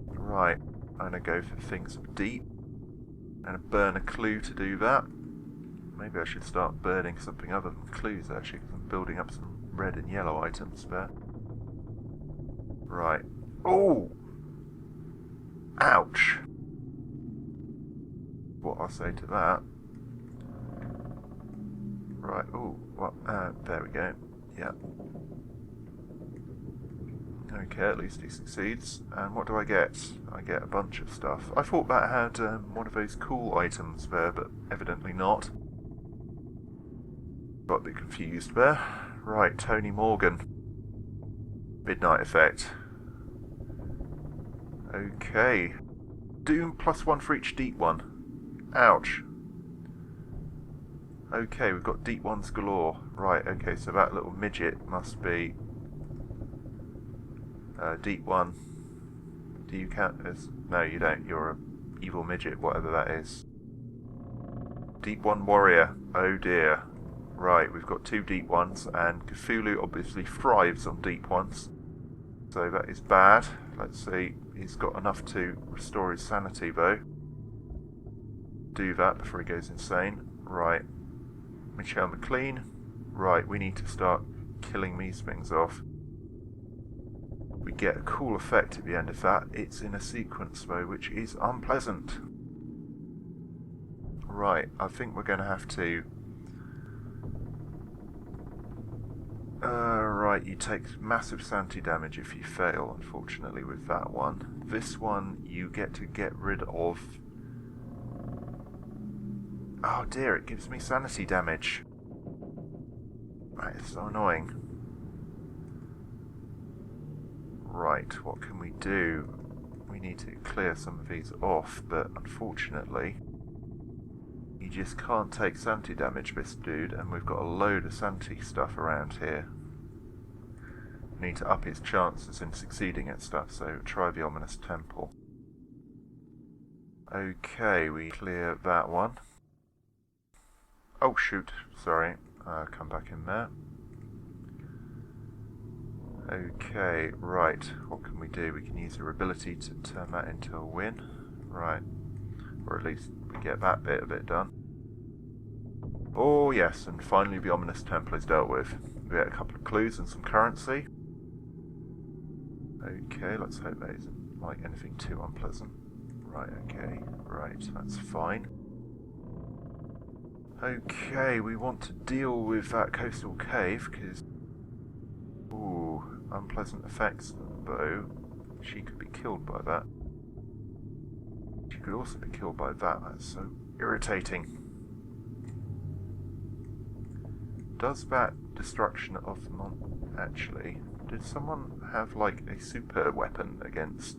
Right, I'm going to go for things deep. I'm going to burn a clue to do that. Maybe I should start burning something other than clues, actually, because I'm building up some red and yellow items there. Right. Oh! Ouch! What I'll say to that. Right, oh, well, there we go. Yeah. Okay, at least he succeeds. And what do I get? I get a bunch of stuff. I thought that had one of those cool items there, but evidently not. Got a bit confused there. Right, Tony Morgan. Midnight effect. Okay. Doom +1 for each deep one. Ouch. Okay, we've got deep ones galore. Right, okay, so that little midget must be deep 1. Do you count as... No, you don't. You're a evil midget, whatever that is. Deep 1 warrior. Oh dear. Right, we've got 2 deep ones, and Cthulhu obviously thrives on deep ones. So that is bad. Let's see. He's got enough to restore his sanity, though. Do that before he goes insane. Right. Michelle McLean. Right, we need to start killing these things off. We get a cool effect at the end of that. It's in a sequence, though, which is unpleasant. Right, I think we're going to have to... right, you take massive sanity damage if you fail, unfortunately, with that one. This one, you get to get rid of... Oh dear, it gives me sanity damage. That is so annoying. Right, what can we do? We need to clear some of these off, but unfortunately, you just can't take sanity damage, this dude, and we've got a load of sanity stuff around here. We need to up his chances in succeeding at stuff, so try the ominous temple. Okay, we clear that one. Oh shoot, sorry, come back in there. Okay, right, what can we do? We can use our ability to turn that into a win. Right, or at least we get that bit of it done. Oh yes, and finally the ominous temple is dealt with. We get a couple of clues and some currency. Okay, let's hope that isn't like anything too unpleasant. Right, okay, right, that's fine. Okay, we want to deal with that coastal cave, because... Ooh, unpleasant effects, though. She could be killed by that. She could also be killed by that. That's so irritating. Does that destruction of the actually... Did someone have, like, a super weapon against...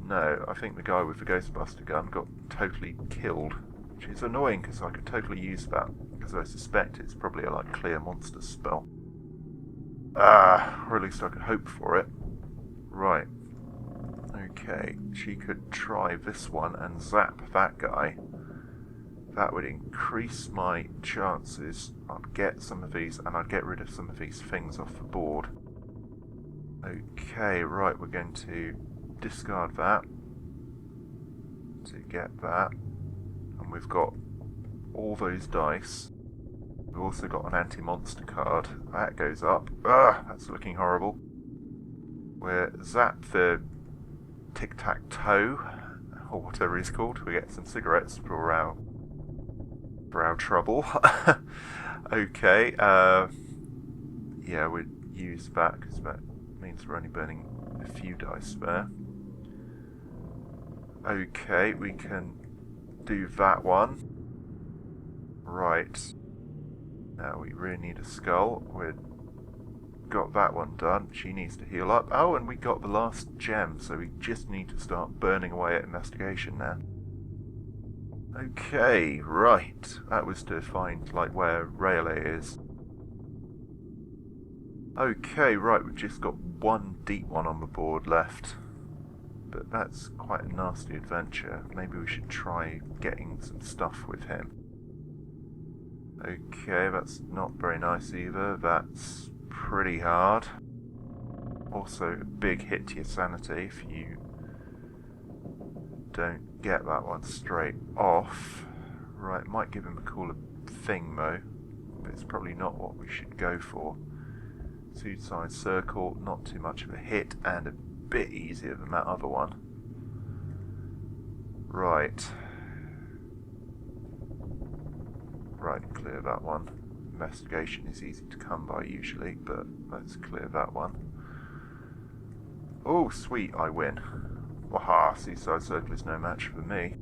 No, I think the guy with the Ghostbuster gun got totally killed. Which is annoying, because I could totally use that. Because I suspect it's probably a, like, clear monster spell. Or at least I could hope for it. Right. Okay, she could try this one and zap that guy. That would increase my chances. I'd get some of these, and I'd get rid of some of these things off the board. Okay, right, we're going to discard that to get that. And we've got all those dice. We've also got an anti-monster card. That goes up. Ugh, that's looking horrible. We'll zap the tic-tac-toe, or whatever it's called. We get some cigarettes for our trouble. Okay, yeah, we'd use that, because that means we're only burning a few dice there. Okay, we can do that one. Right. Now we really need a skull. We've got that one done. She needs to heal up. Oh, and we got the last gem, so we just need to start burning away at investigation now. Okay, right. That was to find, like, where Rayleigh is. Okay, right, we've just got one deep one on the board left. But that's quite a nasty adventure. Maybe we should try getting some stuff with him. Okay, that's not very nice either. That's pretty hard. Also, a big hit to your sanity if you don't get that one straight off. Right, might give him a cooler thing though, but it's probably not what we should go for. Two-side circle, not too much of a hit, and a bit easier than that other one. Right. Right, clear that one. Investigation is easy to come by usually, but let's clear that one. Oh, sweet, I win. Waha, Seaside Circle is no match for me.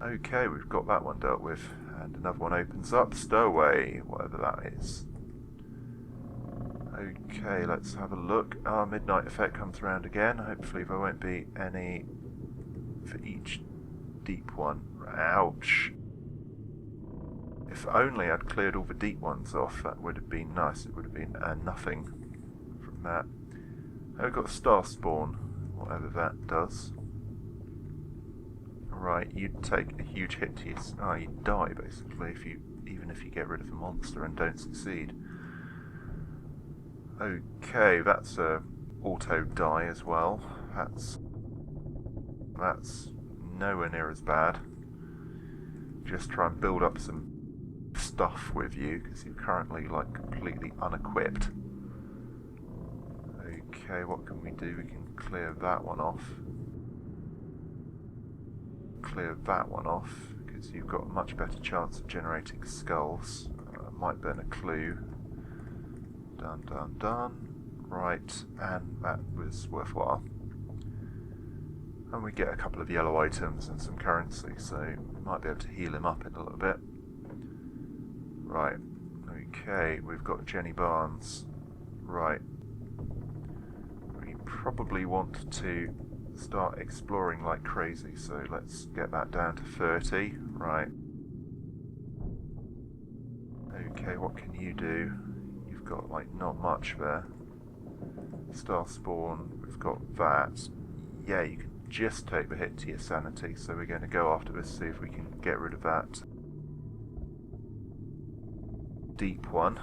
Okay, we've got that one dealt with, and another one opens up. Stowaway, whatever that is. Okay, let's have a look. Our midnight effect comes around again. Hopefully there won't be any for each deep one. Ouch. If only I'd cleared all the deep ones off, that would have been nice. It would have been nothing from that. Oh, we've got Star Spawn, whatever that does. Right, you'd take a huge hit to your... Oh, you'd die, basically, even if you get rid of the monster and don't succeed. Okay, that's a auto die as well. That's nowhere near as bad. Just try and build up some stuff with you, because you're currently, like, completely unequipped. Okay, what can we do? We can clear that one off. Clear that one off, because you've got a much better chance of generating skulls. Might burn a clue. Done, done, done. Right, and that was worthwhile. And we get a couple of yellow items and some currency, so we might be able to heal him up in a little bit. Right, okay, we've got Jenny Barnes. Right. We probably want to start exploring like crazy, so let's get that down to 30. Right. Okay, what can you do? You've got, like, not much there. Star Spawn, we've got that. Yeah, you can just take the hit to your sanity, so we're going to go after this, see if we can get rid of that deep one.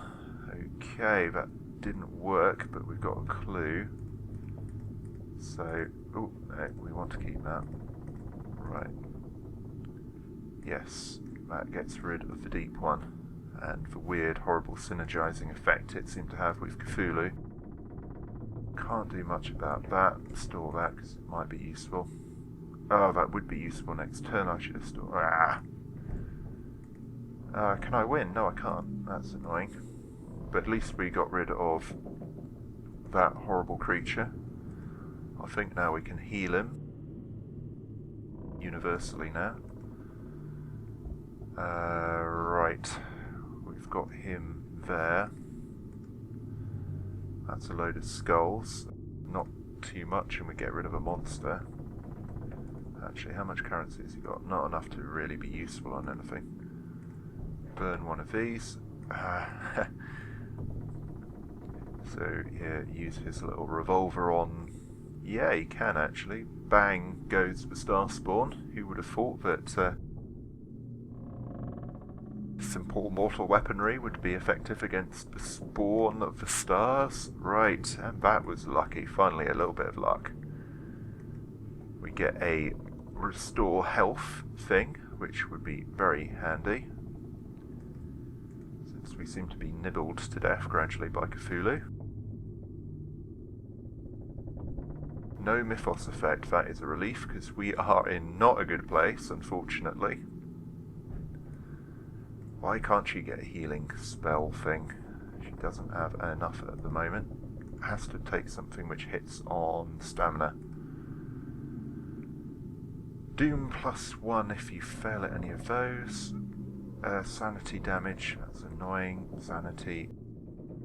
Okay, that didn't work, but we've got a clue. So, oh, no, we want to keep that. Right. Yes, that gets rid of the deep one. And the weird, horrible synergizing effect it seemed to have with Cthulhu. Can't do much about that. Store that, because it might be useful. Oh, that would be useful next turn. I should have stored... Ah! Can I win? No, I can't. That's annoying. But at least we got rid of that horrible creature. I think now we can heal him. Universally now. Right. We've got him there. That's a load of skulls. Not too much, and we get rid of a monster. Actually, how much currency has he got? Not enough to really be useful on anything. Burn one of these. So, yeah, use his little revolver on... Yeah, he can actually. Bang goes the Star Spawn. Who would have thought that simple mortal weaponry would be effective against the spawn of the stars? Right, and that was lucky. Finally, a little bit of luck. We get a restore health thing, which would be very handy, since we seem to be nibbled to death gradually by Cthulhu. No Mythos effect, that is a relief, because we are in not a good place, unfortunately. Why can't she get a healing spell thing? She doesn't have enough at the moment. Has to take something which hits on stamina. Doom +1 if you fail at any of those. Sanity damage, that's annoying. Sanity,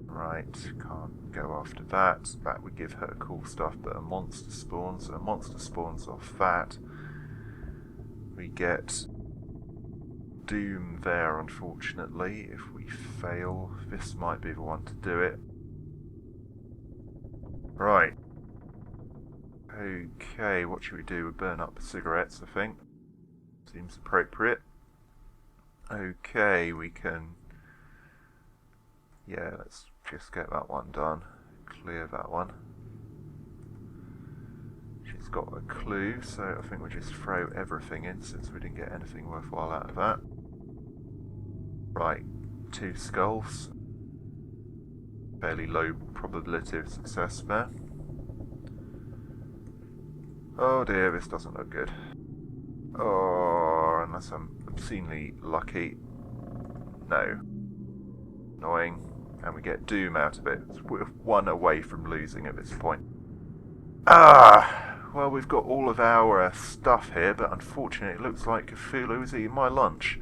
right, can't go after that. That would give her cool stuff, but a monster spawns. So a monster spawns off that. We get Doom there, unfortunately. If we fail, this might be the one to do it. Right. Okay, what should we do? We burn up cigarettes, I think. Seems appropriate. Okay, we can... Yeah, let's just get that one done. Clear that one. She's got a clue, so I think we'll just throw everything in since we didn't get anything worthwhile out of that. Right, 2 skulls. Fairly low probability of success there. Oh dear, this doesn't look good. Oh, unless I'm obscenely lucky. No. Annoying. And we get Doom out of it. We're 1 away from losing at this point. Well, we've got all of our stuff here, but unfortunately it looks like Cthulhu is eating my lunch.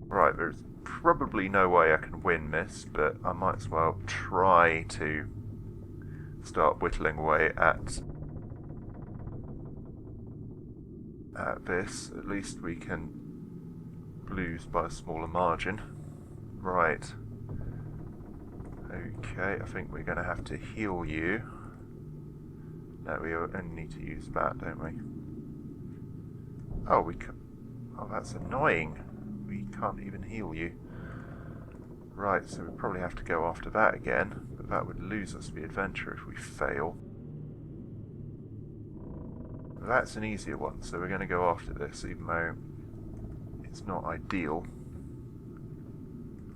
Right, there's probably no way I can win this, but I might as well try to start whittling away at this. At least we can lose by a smaller margin. Right. Okay, I think we're going to have to heal you. No, we only need to use that, don't we? Oh, we can... Oh, that's annoying. We can't even heal you. Right, so we probably have to go after that again, but that would lose us the adventure if we fail. That's an easier one, so we're going to go after this, even though it's not ideal.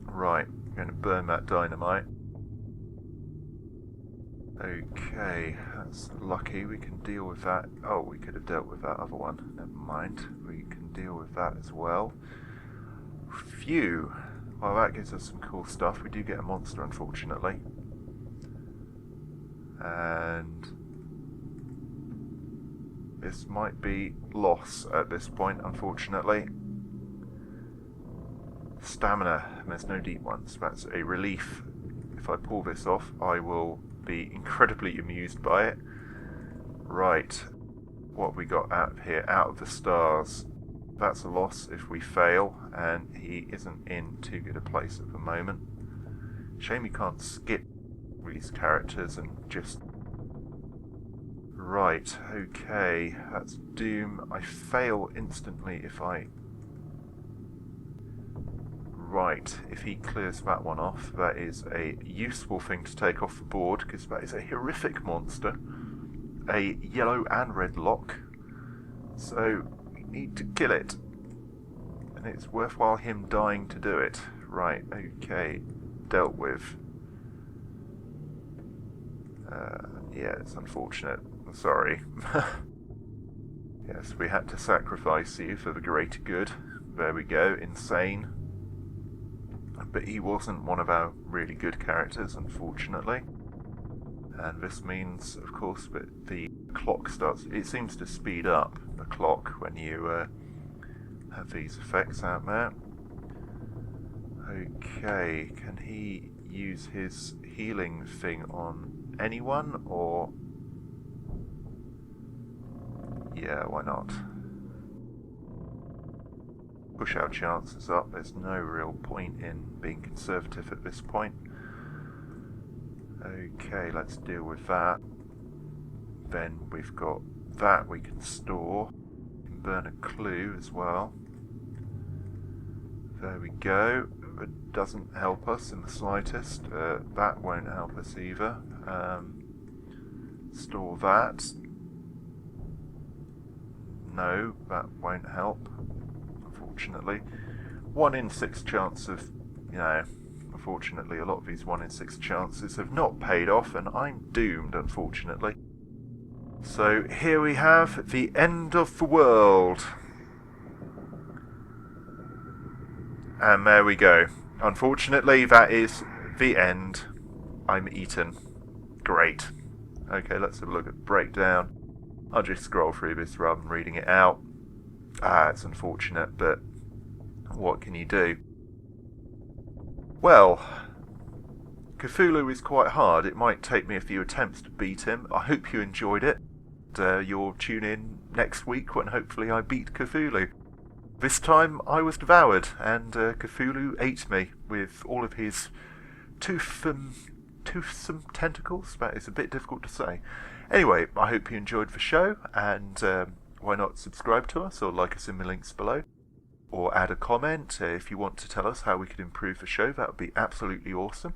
Right, we're going to burn that dynamite. Okay, that's lucky. We can deal with that. Oh, we could have dealt with that other one. Never mind. We can deal with that as well. Phew. Well, that gives us some cool stuff. We do get a monster, unfortunately. And this might be loss at this point, unfortunately. Stamina, and there's no deep ones. That's a relief. If I pull this off, I will be incredibly amused by it. Right, what have we got out of here? Out of the stars. That's a loss if we fail, and he isn't in too good a place at the moment. Shame we can't skip these characters and just... Right, okay, that's Doom. I fail instantly if I... Right, if he clears that one off, that is a useful thing to take off the board, because that is a horrific monster. A yellow and red lock. So, we need to kill it. And it's worthwhile him dying to do it. Right, okay, dealt with. Yeah, it's unfortunate. Sorry. Yes, we had to sacrifice you for the greater good. There we go, insane. But he wasn't one of our really good characters, unfortunately. And this means, of course, that the clock starts... It seems to speed up, the clock, when you have these effects out there. Okay, can he use his healing thing on anyone, or... Yeah, why not? Push our chances up. There's no real point in being conservative at this point. Okay, let's deal with that. Then we've got that we can store. We can burn a clue as well. There we go. It doesn't help us in the slightest. That won't help us either. Store that. No, that won't help. Unfortunately, 1 in 6 chance of, unfortunately a lot of these 1 in 6 chances have not paid off, and I'm doomed, unfortunately. So here we have the end of the world. And there we go. Unfortunately, that is the end. I'm eaten. Great. Okay, let's have a look at breakdown. I'll just scroll through this rather than reading it out. It's unfortunate, but what can you do? Well, Cthulhu is quite hard. It might take me a few attempts to beat him. I hope you enjoyed it. You'll tune in next week when hopefully I beat Cthulhu. This time I was devoured, and Cthulhu ate me with all of his toothsome tentacles. That is a bit difficult to say. Anyway, I hope you enjoyed the show, and why not subscribe to us or like us in the links below, or add a comment if you want to tell us how we could improve the show. That would be absolutely awesome.